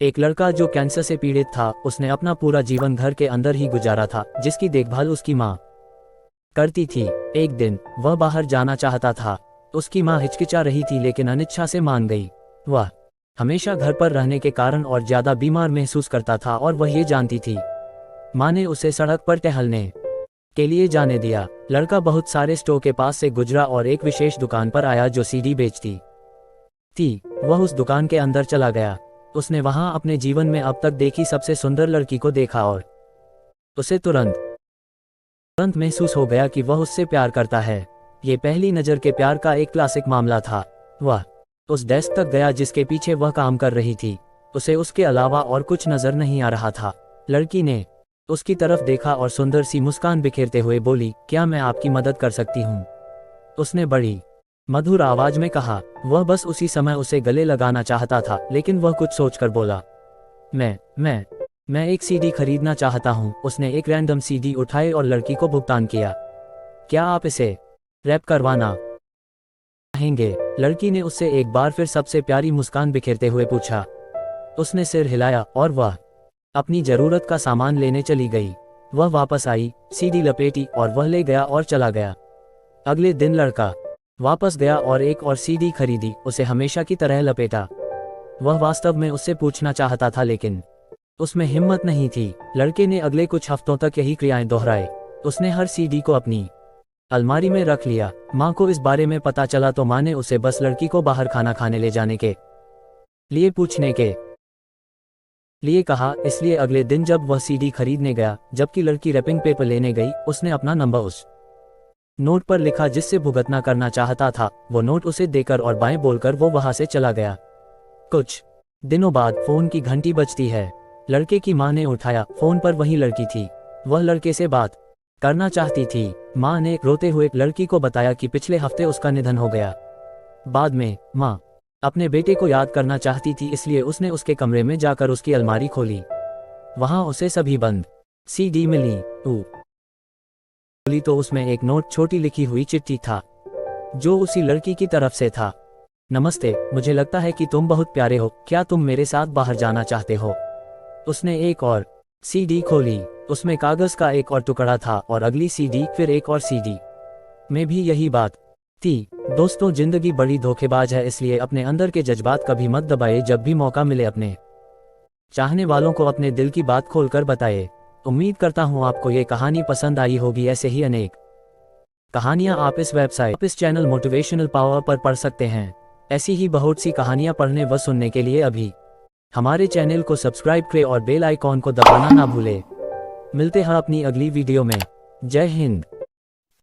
एक लड़का जो कैंसर से पीड़ित था, उसने अपना पूरा जीवन घर के अंदर ही गुजारा था, जिसकी देखभाल उसकी माँ करती थी। एक दिन वह बाहर जाना चाहता था। उसकी माँ हिचकिचा रही थी लेकिन अनिच्छा से मान गई। वह हमेशा घर पर रहने के कारण और ज्यादा बीमार महसूस करता था और वह ये जानती थी। माँ ने उसे सड़क पर टहलने के लिए जाने दिया। लड़का बहुत सारे स्टोर के पास से गुजरा और एक विशेष दुकान पर आया जो सीडी बेचती थी। वह उस दुकान के अंदर चला गया। उसने वहां अपने जीवन में अब तक देखी सबसे सुंदर लड़की को देखा और उसे तुरंत महसूस हो गया कि वह उससे प्यार करता है। ये पहली नज़र के प्यार का एक क्लासिक मामला था। वह उस डेस्क तक गया जिसके पीछे वह काम कर रही थी। उसे उसके अलावा और कुछ नजर नहीं आ रहा था। लड़की ने उसकी तरफ देखा और सुंदर सी मुस्कान बिखेरते हुए बोली, क्या मैं आपकी मदद कर सकती हूँ? उसने बड़ी मधुर आवाज में कहा। वह बस उसी समय उसे गले लगाना चाहता था, लेकिन वह कुछ सोचकर बोला, मैं एक सीडी खरीदना चाहता हूँ। उसने एक रैंडम सीडी उठाई और लड़की को भुगतान किया। क्या आप इसे रैप करवाना चाहेंगे? लड़की ने उससे एक बार फिर सबसे प्यारी मुस्कान बिखेरते हुए पूछा। उसने सिर हिलाया और वह अपनी जरूरत का सामान लेने चली गई। वह वापस आई, सीडी लपेटी और वह ले गया और चला गया। अगले दिन लड़का वापस गया और एक और सीडी खरीदी। उसे हमेशा की तरह लपेटा। वह वास्तव में उससे पूछना चाहता था लेकिन उसमें हिम्मत नहीं थी। लड़के ने अगले कुछ हफ्तों तक यही क्रियाएं दोहराए। उसने हर सीडी को अपनी अलमारी में रख लिया। माँ को इस बारे में पता चला तो माँ ने उसे बस लड़की को बाहर खाना खाने ले जाने के लिए पूछने के लिए कहा। इसलिए अगले दिन जब वह सीडी खरीदने गया, जबकि लड़की रैपिंग पेपर लेने गई, उसने अपना नंबर उस नोट पर लिखा जिससे भुगतना करना चाहता था। वो नोट उसे देकर और बाएं बोलकर वो वहां से चला गया। कुछ दिनों बाद फोन की घंटी बजती है। लड़के की माँ ने उठाया। फोन पर वही लड़की थी। वह लड़के से बात करना चाहती थी। माँ ने रोते हुए लड़की को बताया कि पिछले हफ्ते उसका निधन हो गया। बाद में माँ अपने बेटे को याद करना चाहती थी, इसलिए उसने उसके कमरे में जाकर उसकी अलमारी खोली। वहां उसे सभी बंद सीडी मिली। खोली तो उसमें एक नोट, छोटी लिखी हुई चिट्ठी था जो उसी लड़की की तरफ से था। नमस्ते, मुझे लगता है कि तुम बहुत प्यारे हो। क्या तुम मेरे साथ बाहर जाना चाहते हो? उसने एक और सीडी खोली। उसमें कागज का एक और टुकड़ा था और अगली सीडी, फिर एक और सीडी में भी यही बात थी। दोस्तों, जिंदगी बड़ी धोखेबाज है, इसलिए अपने अंदर के जज्बात कभी मत दबाए। जब भी मौका मिले अपने चाहने वालों को अपने दिल की बात खोलकर बताए। उम्मीद करता हूँ आपको ये कहानी पसंद आई होगी। ऐसे ही अनेक कहानियाँ आप इस वेबसाइट, इस चैनल मोटिवेशनल पावर पर पढ़ सकते हैं। ऐसी ही बहुत सी कहानियाँ पढ़ने व सुनने के लिए अभी हमारे चैनल को सब्सक्राइब करें और बेल आइकॉन को दबाना ना भूले। मिलते हैं अपनी अगली वीडियो में। जय हिंद।